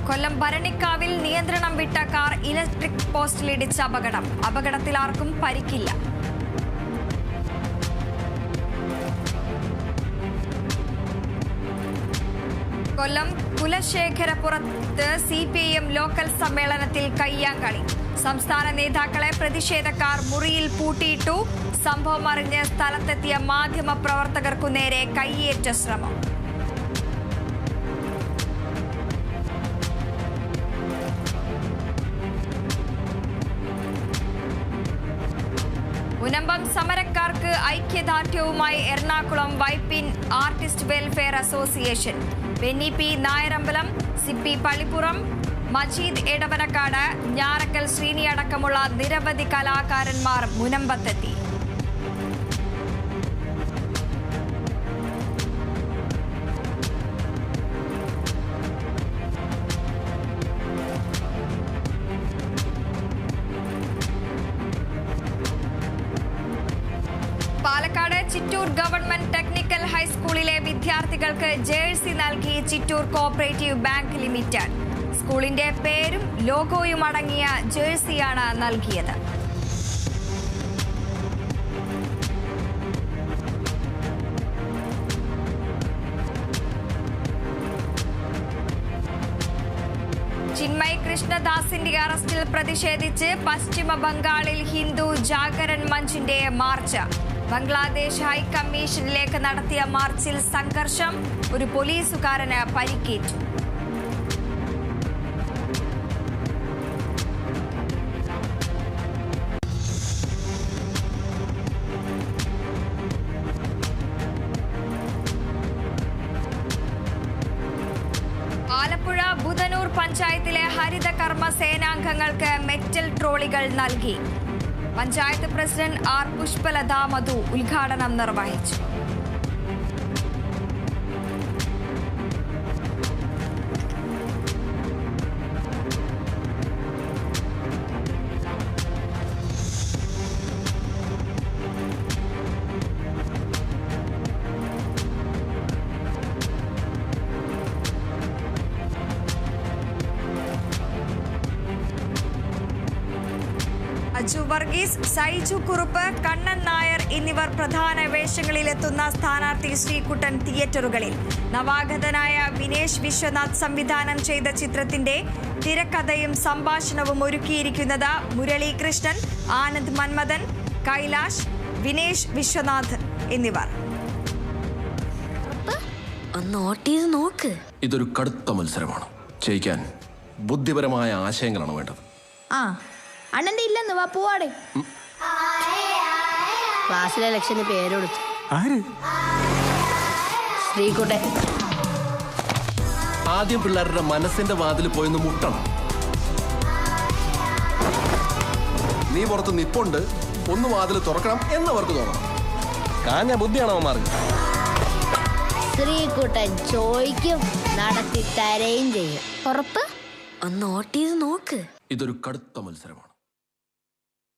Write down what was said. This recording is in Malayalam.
കൊല്ലം ഭരണിക്കാവിൽ നിയന്ത്രണം വിട്ട കാർ ഇലക്ട്രിക് പോസ്റ്റിലിടിച്ച അപകടത്തിൽ ആർക്കും പരിക്കില്ല. കൊല്ലം കുലശേഖരപുരത്ത് CPIM ലോക്കൽ സമ്മേളനത്തിൽ കയ്യാങ്കളി. സംസ്ഥാന നേതാക്കളെ പ്രതിഷേധക്കാർ മുറിയിൽ പൂട്ടിയിട്ടു. സംഭവം അറിഞ്ഞ് സ്ഥലത്തെത്തിയ മാധ്യമ പ്രവർത്തകർക്കു നേരെ കയ്യേറ്റ ശ്രമം. മുനമ്പം സമരക്കാർക്ക് ഐക്യദാർഢ്യവുമായി Ernakulam Vypin artist welfare association. Benny P. Nayarambalam, CP Pallippuram, Majeed Edavanakkad, Njarakkal Sreeni അടക്കമുള്ള നിരവധി കലാകാരന്മാർ മുനമ്പത്തെത്തി. പാലക്കാട് ചിറ്റൂർ ഗവൺമെന്റ് ടെക്നിക്കൽ ഹൈസ്കൂളിലെ വിദ്യാർത്ഥികൾക്ക് ജേഴ്സി നൽകി ചിറ്റൂർ കോഓപ്പറേറ്റീവ് ബാങ്ക് ലിമിറ്റഡ്. സ്കൂളിന്റെ പേരും ലോഗോയും അടങ്ങിയ ജേഴ്സിയാണ് നൽകിയത്. ചിന്മയ് കൃഷ്ണദാസിന്റെ അറസ്റ്റിൽ പ്രതിഷേധിച്ച് പശ്ചിമ ബംഗാളിൽ ഹിന്ദു ജാഗരൺ മഞ്ചിന്റെ മാർച്ച്. ബംഗ്ലാദേശ് ഹൈക്കമ്മീഷനിലേക്ക് നടത്തിയ മാർച്ചിൽ സംഘർഷം. ഒരു പോലീസുകാരന് പരിക്കേറ്റു. ആലപ്പുഴ ബുധനൂർ പഞ്ചായത്തിലെ ഹരിത കർമ്മ സേനാംഗങ്ങൾക്ക് മെറ്റൽ ട്രോളികൾ നൽകി. Panchayat president R. പുഷ്പലത മധു ഉദ്ഘാടനം നിർവഹിച്ചു. അജു വർഗീസ്, സൈജു കുറുപ്പ്, കണ്ണൻ നായർ എന്നിവർ പ്രധാന വേഷങ്ങളിലെത്തുന്ന സ്ഥാനാർത്ഥി ശ്രീകുട്ടൻ തിയേറ്ററുകളിൽ. നവാഗതനായ വിനേഷ് വിശ്വനാഥ് സംവിധാനം ചെയ്ത ചിത്രത്തിന്റെ തിരക്കഥയും സംഭാഷണവും ഒരുക്കിയിരിക്കുന്നത് മുരളീകൃഷ്ണൻ, ആനന്ദ് മന്മഥൻ, കൈലാഷ്, വിനേഷ് വിശ്വനാഥ് എന്നിവർ. ഇതൊരു കടുത്ത മത്സരമാണ്. ജയിക്കാൻ ബുദ്ധിപരമായ ആശയങ്ങളാണ് വേണ്ടത്. അണ്ണന്റെ ഇല്ലെന്ന് വാ പോവാടെ. ക്ലാസ്സിലെ ലക്ഷ്യന് പേരെടുത്തു ശ്രീകുട്ടൻ. ആദ്യം പിള്ളേരുടെ മനസ്സിന്റെ വാതിൽ പോയെന്ന് മുട്ടണം. നീ പുറത്ത് നിപ്പുണ്ട്, ഒന്ന് വാതിൽ തുറക്കണം എന്നവർക്ക് തോന്നണം. കാഞ്ഞ ബുദ്ധിയാണോ മാറി? ശ്രീകുട്ടൻ ചോദിക്കും, നടത്തി തരയും ചെയ്യും. ഉറപ്പ്? ഒന്ന് നോട്ട് ചെയ്ത് നോക്ക്. ഇതൊരു കടുത്ത മത്സരമാണ്.